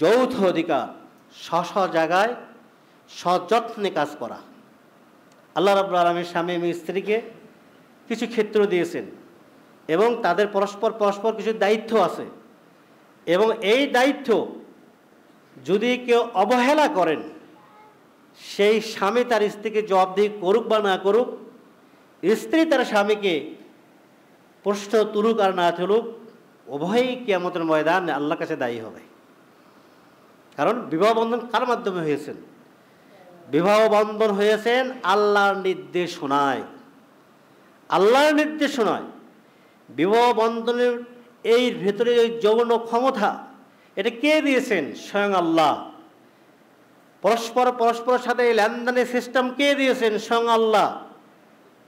যৌথ অধিকার, স্ব জায়গায় সযত্নে কাজ করা। আল্লাহ রাব্বুল আলামিন স্বামী এবং স্ত্রীকে কিছু ক্ষেত্র দিয়েছেন এবং তাদের পরস্পর কিছু দায়িত্ব আছে, এবং এই দায়িত্ব যদি কেউ অবহেলা করেন, সেই স্বামী তার স্ত্রীকে জবাবদিহি করুক বা না করুক, স্ত্রী তার স্বামীকে প্রশ্ন তুলুক আর না তুলুক, উভয়ই কিয়ামতের ময়দানে আল্লাহর কাছে দায়ী হবে। কারণ বিবাহ বন্ধন কার মাধ্যমে হয়েছেন? বিবাহ বন্ধন হয়েছেন আল্লাহর নির্দেশনায়। আল্লাহর নির্দেশনায় বিবাহ বন্ধনের এই ভেতরে ওই যৌন ক্ষমতা, এটা কে দিয়েছেন? স্বয়ং আল্লাহ। পরস্পরের সাথে এই লেনদেনের সিস্টেম কে দিয়েছেন? স্বয়ং আল্লাহ।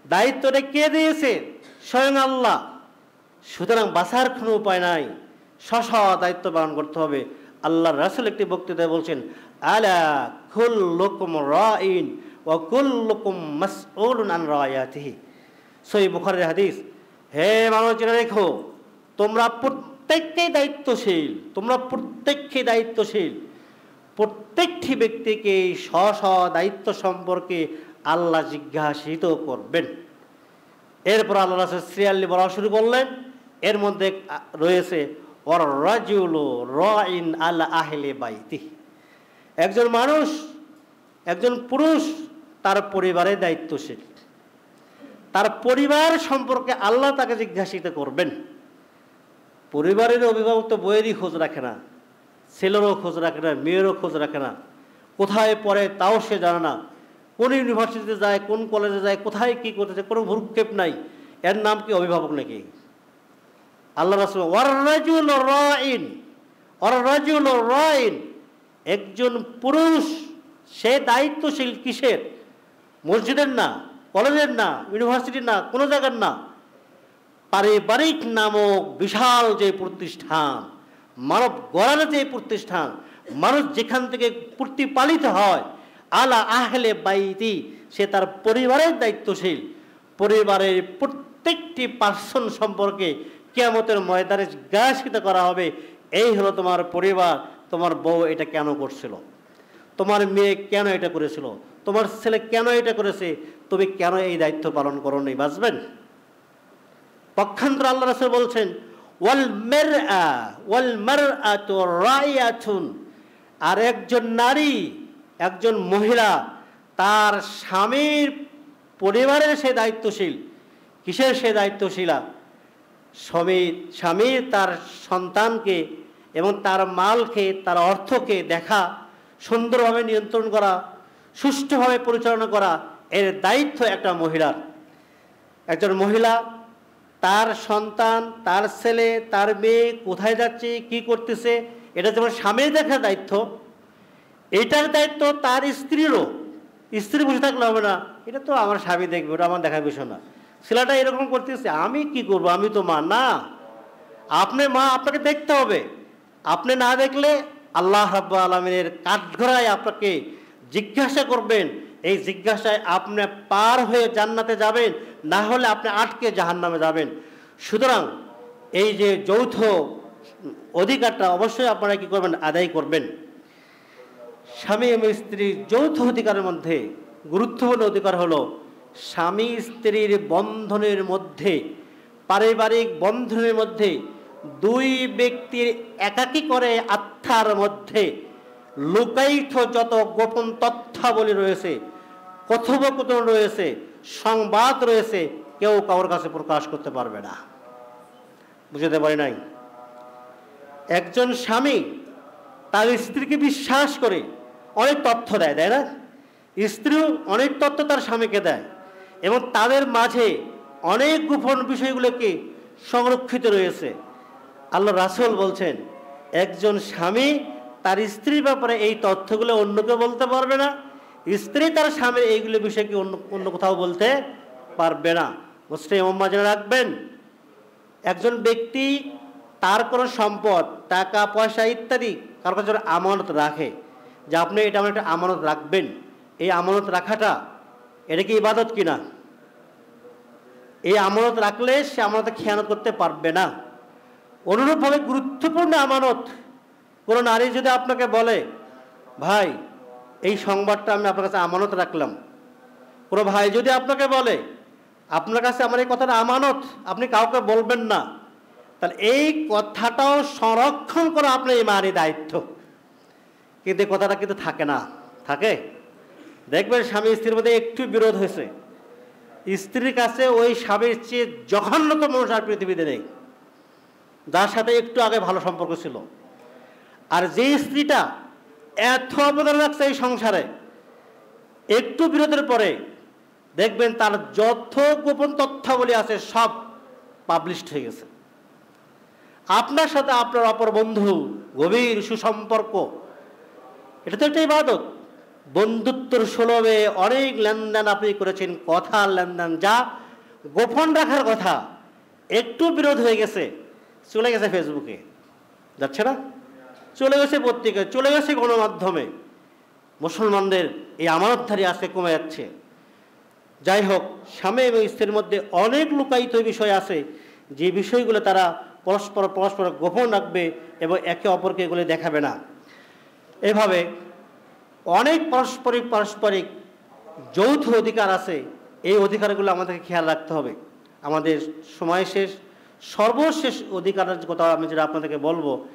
দায়িত্বটা কে দিয়েছে? স্বয়ং আল্লাহ। সুতরাং বাঁচার কোনো উপায় নাই, দায়িত্ব পালন করতে হবে। আল্লাহর রাসূল একটি বক্তৃতায় বলছেন, আলা কুল্লুকুম রাইন ওয়া কুল্লুকুম মাসউলুন আন রায়াতিহি। সহিহ বুখারীর হাদিস। হে মানুষ, জেনে রেখো, তোমরা প্রত্যেককেই দায়িত্বশীল। প্রত্যেকটি ব্যক্তিকে স্ব দায়িত্ব সম্পর্কে আল্লাহ জিজ্ঞাসিত করবেন। এরপর আল্লাহ রাসূল সিরিয়ালি বলা শুরু করলেন। এর মধ্যে রয়েছে ওয়ার রাজুলু রাইন আলা আহলি বাইতিহি। একজন মানুষ, একজন পুরুষ তার পরিবারের দায়িত্বশীল। তার পরিবার সম্পর্কে আল্লাহ তাকে জিজ্ঞাসিত করবেন। পরিবারের অভিভাবক তো বইয়েরই খোঁজ রাখে না, ছেলেরও খোঁজ রাখে না, মেয়েরও খোঁজ রাখে না, কোথায় পড়ে তাও সে জানে না, কোন ইউনিভার্সিটিতে যায়, কোন কলেজে যায়, কোথায় কী করতেছে, কোনো ভ্রুক্ষেপ নাই। এর নাম কি অভিভাবক নাকি? আল্লাহ রাসূল ওয়ার রাজুলু রাইন, একজন পুরুষ সে দায়িত্বশীল। কিসের? মসজিদের না, কলেজের না, ইউনিভার্সিটির না, কোনো জায়গার না। পারিবারিক নামক বিশাল যে প্রতিষ্ঠান, মানব গড়ার যে প্রতিষ্ঠান, মানুষ যেখান থেকে প্রতিপালিত হয়, আলা আহলে বাইতি, সে তার পরিবারের দায়িত্বশীল। পরিবারের প্রত্যেকটি পার্সন সম্পর্কে কিয়ামতের ময়দানে জিজ্ঞাসিত করা হবে, এই হলো তোমার পরিবার, তোমার বউ এটা কেন করছিল, তোমার মেয়ে কেন এটা করেছিল, তোমার ছেলে কেন এটা করেছে, তুমি কেন এই দায়িত্ব পালন করো নি? বাঁচবেন? পক্ষান্তর আল্লাহ রাসূল বলছেন, ওয়াল মারআতু রাইয়াতুন, আর একজন নারী, একজন মহিলা তার স্বামীর পরিবারের সে দায়িত্বশীল। কিসের সে দায়িত্বশীলা? স্বামী তার সন্তানকে এবং তার মালকে, তার অর্থকে দেখা, সুন্দরভাবে নিয়ন্ত্রণ করা, সুষ্ঠুভাবে পরিচালনা করা, এর দায়িত্ব একটা মহিলার। একজন মহিলা তার সন্তান, তার ছেলে, তার মেয়ে কোথায় যাচ্ছে, কি করতেছে, এটা যেমন স্বামীর দেখার দায়িত্ব, এটার দায়িত্ব তার স্ত্রীরও। স্ত্রী বসে থাকলে হবে না, এটা তো আমার স্বামী দেখবে, ওটা আমার দেখার বিষয় না। ছেলেটা এরকম করতেছে, আমি কি করব, আমি তো মা না। আপনি মা, আপনাকে দেখতে হবে। আপনি না দেখলে আল্লাহ রাব্বুল আলামিনের কাঠগড়ায় আপনাকে জিজ্ঞাসা করবেন। এই জিজ্ঞাসায় আপনি পার হয়ে জান্নাতে যাবেন, না হলে আপনি আটকে জাহান্নামে যাবেন। সুতরাং এই যে যৌথ অধিকারটা অবশ্যই আপনারা কি করবেন? আদায় করবেন। স্বামী এবং স্ত্রীর যৌথ অধিকারের মধ্যে গুরুত্বপূর্ণ অধিকার হলো স্বামী স্ত্রীর বন্ধনের মধ্যে, পারিবারিক বন্ধনের মধ্যে দুই ব্যক্তির একাকী করে আত্মার মধ্যে লুকায়িত যত গোপন তথ্যাবলী রয়েছে, কথোপকথন রয়েছে, সংবাদ রয়েছে, কেউ কারোর কাছে প্রকাশ করতে পারবে না। বুঝতে পারি নাই? একজন স্বামী তার স্ত্রীকে বিশ্বাস করে অনেক তথ্য দেয়, তাই না? স্ত্রীও অনেক তথ্য তার স্বামীকে দেয়, এবং তাদের মাঝে অনেক গোপন বিষয়গুলোকে সংরক্ষিত রয়েছে। আল্লাহ রাসূল বলছেন, একজন স্বামী তার স্ত্রীর ব্যাপারে এই তথ্যগুলো অন্যকে বলতে পারবে না, স্ত্রী তার স্বামীর এইগুলো বিষয়কে অন্য কোথাও বলতে পারবে না। মুসলিম উম্মাহ জেনে রাখবেন, একজন ব্যক্তি তার কোনো সম্পদ, টাকা পয়সা ইত্যাদি কারো কাছে আমানত রাখে, যে আপনি এটা আমার একটা আমানত রাখবেন, এই আমানত রাখাটা এটা কি ইবাদত কিনা? এই আমানত রাখলে সে আমানতে খেয়ানত করতে পারবে না। অনুরূপভাবে গুরুত্বপূর্ণ আমানত কোনো নারী যদি আপনাকে বলে, ভাই এই সংবাদটা আমি আপনার কাছে আমানত রাখলাম, কোনো ভাই যদি আপনাকে বলে, আপনার কাছে আমার এই কথাটা আমানত, আপনি কাউকে বলবেন না, তাহলে এই কথাটাও সংরক্ষণ করা আপনার ইমানি দায়িত্ব। কিন্তু এই কথাটা কিন্তু থাকে না, থাকে। দেখবেন স্বামী স্ত্রীর মধ্যে একটু বিরোধ হয়েছে, স্ত্রীর কাছে ওই স্বামীর চেয়ে জঘন্যতম মানুষ আর পৃথিবীতে নেই, যার সাথে একটু আগে ভালো সম্পর্ক ছিল। আর যে স্ত্রীটা এত অবদান রাখছে এই সংসারে, একটু বিরোধের পরে দেখবেন তার যত গোপন তথ্যাবলী আছে সব পাবলিশড হয়ে গেছে। আপনার সাথে আপনার অপর বন্ধু গভীর সুসম্পর্ক, এটা তো একটা ইবাদত। বন্ধুত্বর সুলভে অনেক লেনদেন আপনি করেছেন, কথার লেনদেন, যা গোপন রাখার কথা, একটু বিরোধ হয়ে গেছে, চলে গেছে ফেসবুকে, যাচ্ছে না, চলে গেছে পত্রিকায়, চলে গেছে গণমাধ্যমে। মুসলমানদের এই আমানতধারী আজকে কমে যাচ্ছে। যাই হোক, স্বামী এবং স্ত্রীর মধ্যে অনেক লুকায়িত বিষয় আছে, যে বিষয়গুলো তারা পরস্পর গোপন রাখবে এবং একে অপরকে এগুলো দেখাবে না। এভাবে অনেক পারস্পরিক যৌথ অধিকার আছে, এই অধিকারগুলো আমাদেরকে খেয়াল রাখতে হবে। আমাদের সময় শেষ, সর্বশেষ অধিকারের কথা আমি যেটা আপনাদেরকে বলবো,